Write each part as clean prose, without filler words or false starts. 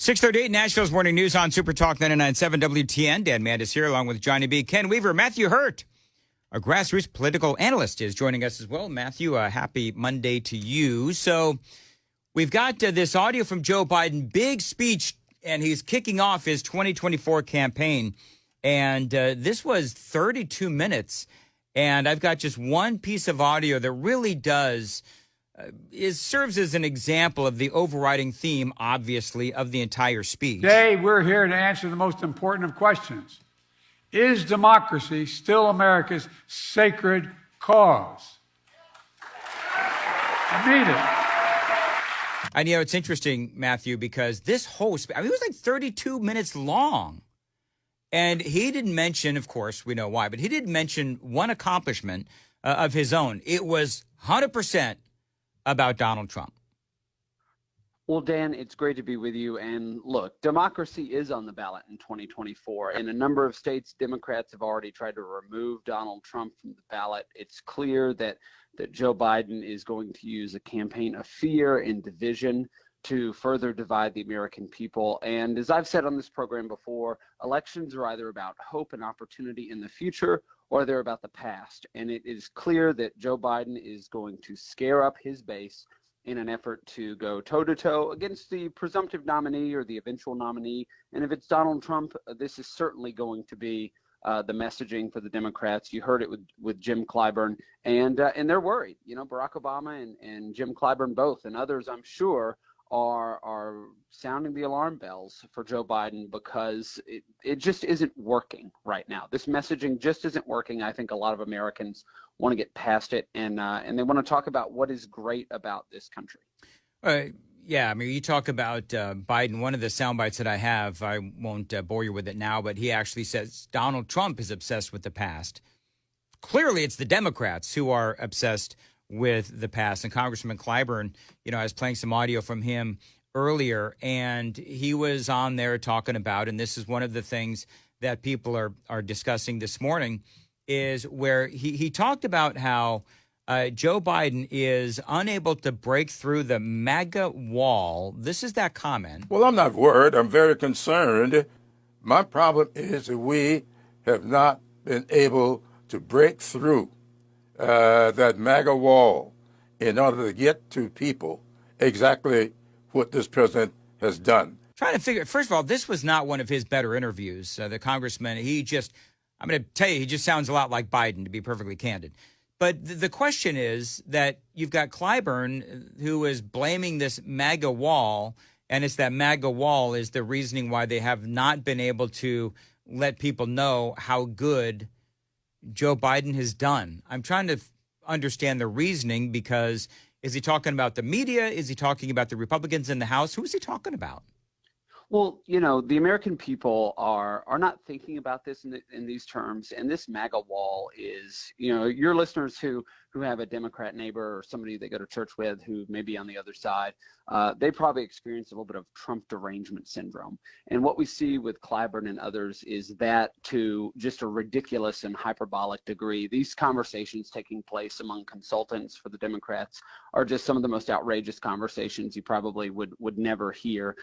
6:38 Nashville's Morning News on Super Talk 99.7 WTN. Dan Mandis here along with Johnny B. Ken Weaver. Matthew Hurtt, our Grassroots political analyst, is joining us as well. Matthew, happy Monday to you. So we've got this audio from Joe Biden, big speech, and he's kicking off his 2024 campaign. And this was 32 minutes. And I've got just one piece of audio that really does serves as an example of the overriding theme, obviously, of the entire speech. Today, we're here to answer the most important of questions. Is democracy still America's sacred cause? I mean it. And, it's interesting, Matthew, because this whole speech, it was like 32 minutes long. And he didn't mention, of course, we know why, but he didn't mention one accomplishment of his own. It was 100% about Donald Trump. Well, Dan, it's great to be with you. And look, democracy is on the ballot in 2024. In a number of states, Democrats have already tried to remove Donald Trump from the ballot. It's clear that Joe Biden is going to use a campaign of fear and division to further divide the American people. And as I've said on this program before, elections are either about hope and opportunity in the future, or they're about the past. And it is clear that Joe Biden is going to scare up his base in an effort to go toe-to-toe against the presumptive nominee or the eventual nominee. And if it's Donald Trump, this is certainly going to be the messaging for the Democrats. You heard it with Jim Clyburn, and they're worried. Barack Obama and Jim Clyburn both, and others, I'm sure, are sounding the alarm bells for Joe Biden because it just isn't working right now. This messaging just isn't working. I think a lot of Americans want to get past it, and they want to talk about what is great about this country. Yeah, you talk about Biden. One of the sound bites that I have, I won't bore you with it now, but he actually says Donald Trump is obsessed with the past. Clearly, it's the Democrats who are obsessed with the past. And Congressman Clyburn, I was playing some audio from him earlier, and he was on there talking about, and this is one of the things that people are discussing this morning, is where he talked about how Joe Biden is unable to break through the MAGA wall. This is that comment. Well, I'm not worried. I'm very concerned. My problem is that we have not been able to break through that MAGA wall in order to get to people exactly what this president has done. Trying to figure, first of all, this was not one of his better interviews. The congressman, I'm going to tell you, he just sounds a lot like Biden, to be perfectly candid. But the question is that you've got Clyburn, who is blaming this MAGA wall, and it's that MAGA wall is the reasoning why they have not been able to let people know how good Joe Biden has done. I'm trying to understand the reasoning, because is he talking about the media? Is he talking about the Republicans in the House? Who is he talking about? Well, the American people are not thinking about this in these terms. And this MAGA wall is, your listeners who have a Democrat neighbor or somebody they go to church with who may be on the other side, they probably experience a little bit of Trump derangement syndrome. And what we see with Clyburn and others is that to just a ridiculous and hyperbolic degree. These conversations taking place among consultants for the Democrats are just some of the most outrageous conversations you probably would never hear.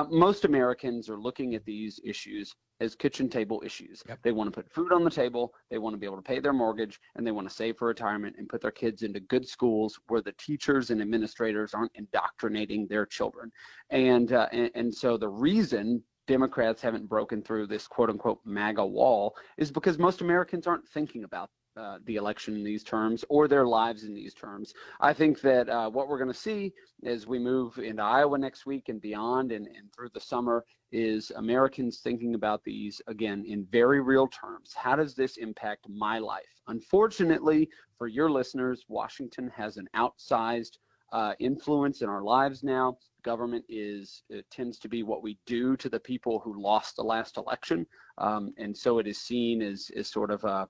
Most Americans are looking at these issues as kitchen table issues. Yep. They want to put food on the table, they want to be able to pay their mortgage, and they want to save for retirement and put their kids into good schools where the teachers and administrators aren't indoctrinating their children. And so the reason Democrats haven't broken through this quote unquote MAGA wall is because most Americans aren't thinking about the election in these terms or their lives in these terms. I think that what we're going to see as we move into Iowa next week and beyond and through the summer is Americans thinking about these, again, in very real terms. How does this impact my life? Unfortunately, for your listeners, Washington has an outsized influence in our lives now. Government tends to be what we do to the people who lost the last election. And so it is seen as sort of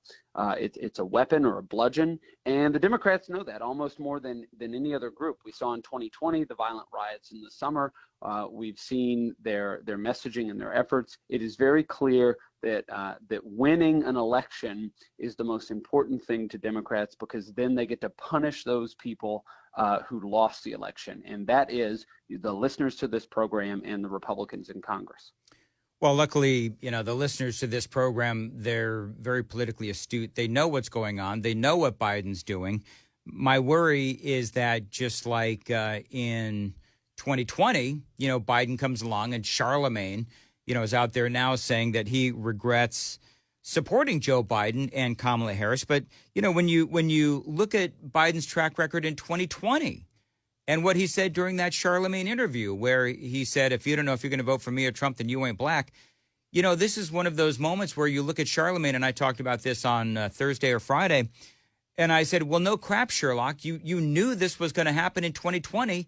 it's a weapon or a bludgeon. And the Democrats know that almost more than any other group. We saw in 2020 the violent riots in the summer. We've seen their messaging and their efforts. It is very clear that winning an election is the most important thing to Democrats, because then they get to punish those people who lost the election, and that is the listeners to this program and the Republicans in Congress. Well, luckily, the listeners to this program, they're very politically astute. They know what's going on. They know what Biden's doing. My worry is that just like in 2020, Biden comes along and Charlemagne, is out there now saying that he regrets supporting Joe Biden and Kamala Harris. But, when you look at Biden's track record in 2020 and what he said during that Charlemagne interview, where he said, if you don't know if you're going to vote for me or Trump, then you ain't black. This is one of those moments where you look at Charlemagne, and I talked about this on Thursday or Friday, and I said, well, no crap, Sherlock. You knew this was going to happen in 2020,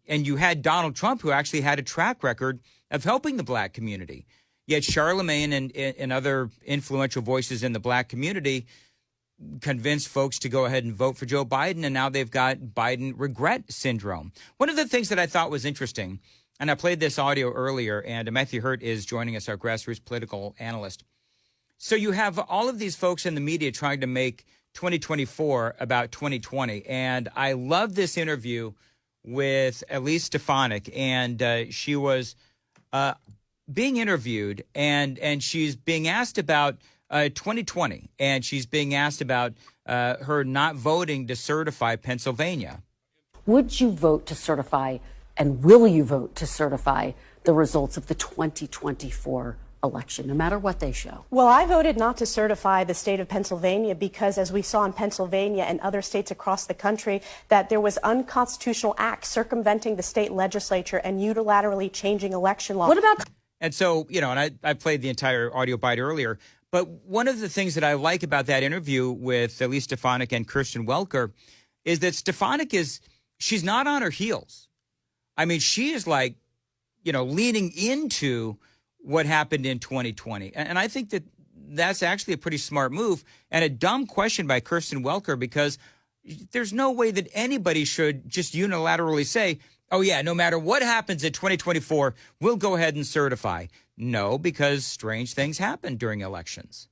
and you had Donald Trump, who actually had a track record of helping the black community. Yet Charlemagne and other influential voices in the black community convinced folks to go ahead and vote for Joe Biden, and now they've got Biden regret syndrome. One of the things that I thought was interesting, and I played this audio earlier, and Matthew Hurtt is joining us, our Grassroots political analyst. So you have all of these folks in the media trying to make 2024 about 2020, and I love this interview with Elise Stefanik, and she was being interviewed, and she's being asked about 2020, and she's being asked about her not voting to certify Pennsylvania. Would you vote to certify, and will you vote to certify the results of the 2024 election, no matter what they show? Well, I voted not to certify the state of Pennsylvania because, as we saw in Pennsylvania and other states across the country, that there was unconstitutional acts circumventing the state legislature and unilaterally changing election law. What about... And so, and I played the entire audio bite earlier, but one of the things that I like about that interview with Elise Stefanik and Kirsten Welker is that Stefanik she's not on her heels. I mean, she is like, leaning into what happened in 2020. And I think that's actually a pretty smart move and a dumb question by Kirsten Welker, because there's no way that anybody should just unilaterally say, oh, yeah, no matter what happens in 2024, we'll go ahead and certify. No, because strange things happen during elections.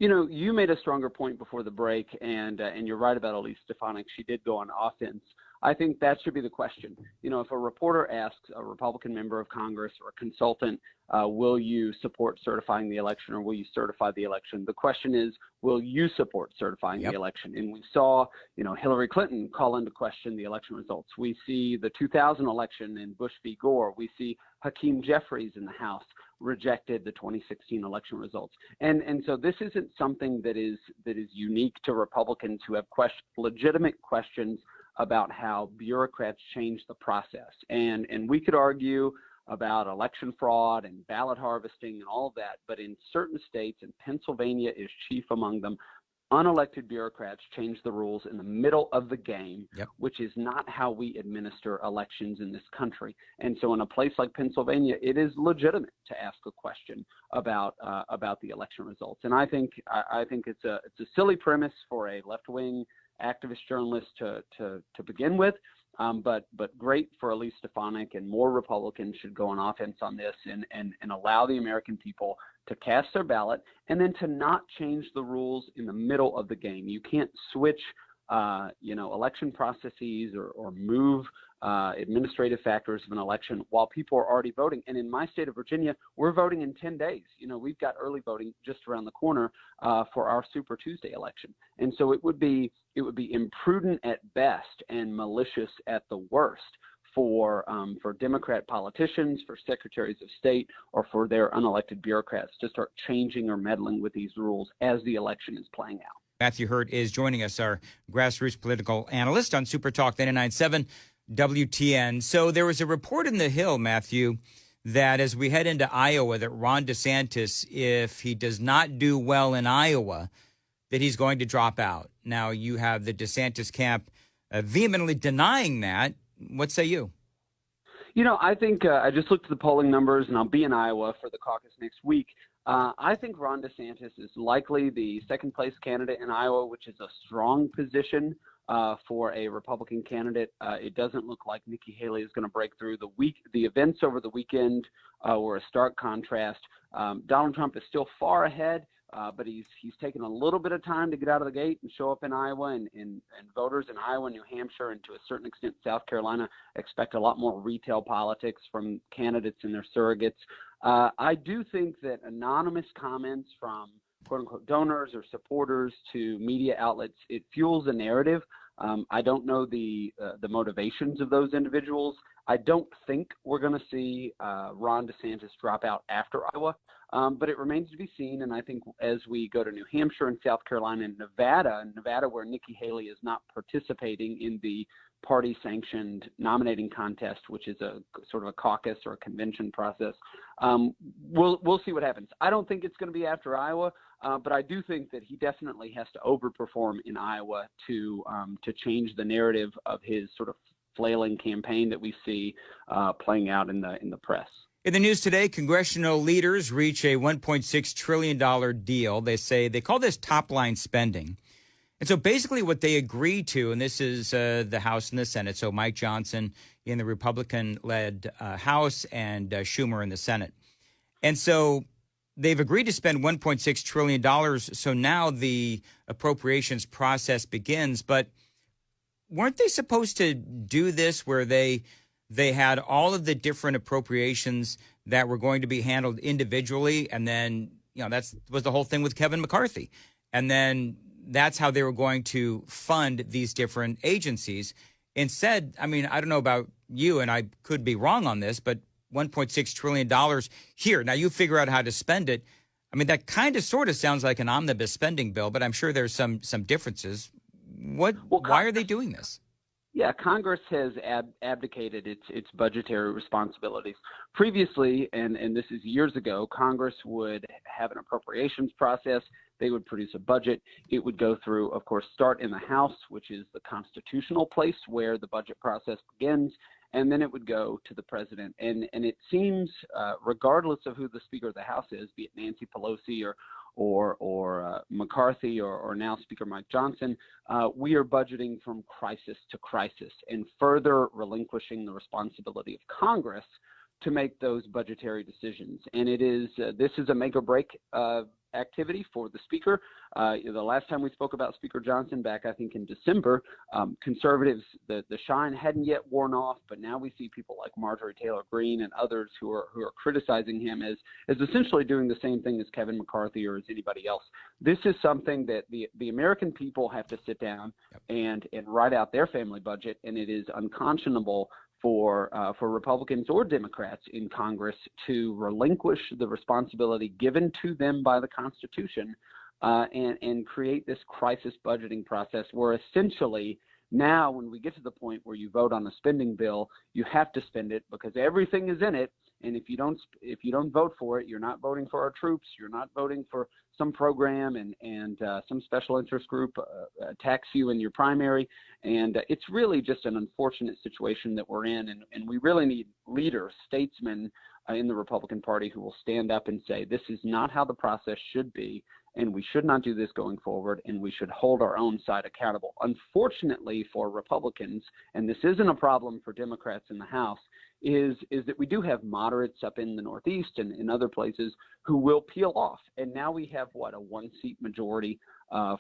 You made a stronger point before the break, and you're right about Elise Stefanik. She did go on offense. I think that should be the question. If a reporter asks a Republican member of Congress or a consultant, will you support certifying the election, or will you certify the election? The question is, will you support certifying the election? And we saw, Hillary Clinton call into question the election results. We see the 2000 election in Bush v. Gore. We see Hakeem Jeffries in the House rejected the 2016 election results. And so this isn't something that is unique to Republicans who have legitimate questions about how bureaucrats change the process. And we could argue about election fraud and ballot harvesting and all of that, but in certain states, and Pennsylvania is chief among them, unelected bureaucrats change the rules in the middle of the game, which is not how we administer elections in this country. And so in a place like Pennsylvania, it is legitimate to ask a question about the election results. And I think it's a silly premise for a left-wing activist journalist to begin with, but great for Elise Stefanik, and more Republicans should go on offense on this and allow the American people to cast their ballot, and then to not change the rules in the middle of the game. You can't switch election processes or move administrative factors of an election while people are already voting. And in my state of Virginia, we're voting in 10 days. We've got early voting just around the corner for our Super Tuesday election. And so it would be imprudent at best and malicious at the worst for Democrat politicians, for secretaries of state, or for their unelected bureaucrats to start changing or meddling with these rules as the election is playing out. Matthew Hurtt is joining us, our Grassroots political analyst on Super Talk 99.7 WTN. So there was a report in The Hill, Matthew, that as we head into Iowa, that Ron DeSantis, if he does not do well in Iowa, that he's going to drop out. Now, you have the DeSantis camp vehemently denying that. What say you? I think I just looked at the polling numbers, and I'll be in Iowa for the caucus next week. I think Ron DeSantis is likely the second place candidate in Iowa, which is a strong position for a Republican candidate. It doesn't look like Nikki Haley is going to break through. The events over the weekend were a stark contrast. Donald Trump is still far ahead, but he's taken a little bit of time to get out of the gate and show up in Iowa, and voters in Iowa, New Hampshire, and to a certain extent South Carolina expect a lot more retail politics from candidates and their surrogates. I do think that anonymous comments from quote-unquote donors or supporters to media outlets, it fuels a narrative. I don't know the motivations of those individuals. I don't think we're going to see Ron DeSantis drop out after Iowa, but it remains to be seen. And I think as we go to New Hampshire and South Carolina and Nevada where Nikki Haley is not participating in the party-sanctioned nominating contest, which is a sort of a caucus or a convention process, we'll see what happens. I don't think it's going to be after Iowa, but I do think that he definitely has to overperform in Iowa to change the narrative of his sort of flailing campaign that we see playing out in the press. In the news today, congressional leaders reach a $1.6 trillion deal. They call this top-line spending. And so basically what they agreed to, and this is the House and the Senate, so Mike Johnson in the Republican-led House and Schumer in the Senate. And so they've agreed to spend $1.6 trillion. So now the appropriations process begins. But weren't they supposed to do this where they had all of the different appropriations that were going to be handled individually? And then, that was the whole thing with Kevin McCarthy. And then that's how they were going to fund these different agencies. Instead, I mean, I don't know about you, and I could be wrong on this, but $1.6 trillion here. Now, you figure out how to spend it. I mean, that kind of sort of sounds like an omnibus spending bill, but I'm sure there's some differences. Why are they doing this? Yeah, Congress has abdicated its budgetary responsibilities. Previously, and this is years ago, Congress would have an appropriations process. They would produce a budget. It would go through, of course, start in the House, which is the constitutional place where the budget process begins, and then it would go to the president. And it seems, regardless of who the Speaker of the House is, be it Nancy Pelosi or McCarthy or now Speaker Mike Johnson, we are budgeting from crisis to crisis and further relinquishing the responsibility of Congress to make those budgetary decisions. And this is a make or break activity for the Speaker. The last time we spoke about Speaker Johnson back, I think in December, conservatives, the shine hadn't yet worn off, but now we see people like Marjorie Taylor Greene and others who are criticizing him as essentially doing the same thing as Kevin McCarthy or as anybody else. This is something that the American people have to sit down and write out their family budget, and it is unconscionable for Republicans or Democrats in Congress to relinquish the responsibility given to them by the Constitution and create this crisis budgeting process where essentially now when we get to the point where you vote on a spending bill, you have to spend it because everything is in it. And if you don't vote for it, you're not voting for our troops. You're not voting for some program and some special interest group attacks you in your primary. And it's really just an unfortunate situation that we're in. And we really need leaders, statesmen in the Republican Party who will stand up and say, this is not how the process should be. And we should not do this going forward, and we should hold our own side accountable. Unfortunately for Republicans, and this isn't a problem for Democrats in the House, is that we do have moderates up in the Northeast and in other places who will peel off. And now we have, a one-seat majority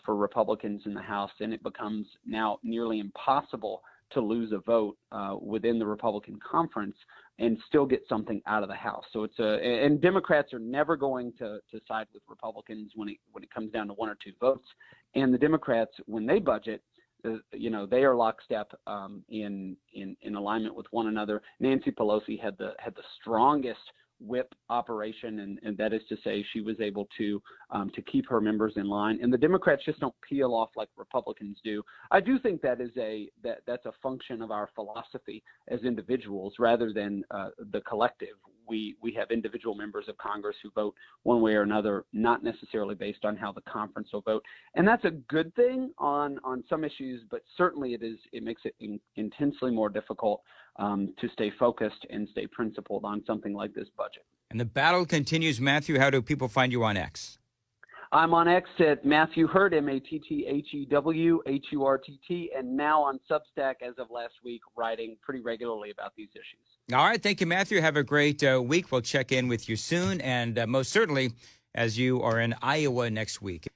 for Republicans in the House, and it becomes now nearly impossible to lose a vote within the Republican conference and still get something out of the House. So and Democrats are never going to side with Republicans when it comes down to one or two votes. And the Democrats, when they budget, they are lockstep in alignment with one another. Nancy Pelosi had the strongest whip operation, and that is to say she was able to keep her members in line. And the Democrats just don't peel off like Republicans do. I do think that's a function of our philosophy as individuals rather than the collective. we have individual members of Congress who vote one way or another, not necessarily based on how the conference will vote. And that's a good thing on some issues, but certainly it makes it intensely more difficult to stay focused and stay principled on something like this budget. And the battle continues. Matthew, how do people find you on X? I'm on X at Matthew Hurtt, MatthewHurtt, and now on Substack as of last week, writing pretty regularly about these issues. All right. Thank you, Matthew. Have a great week. We'll check in with you soon. And most certainly as you are in Iowa next week.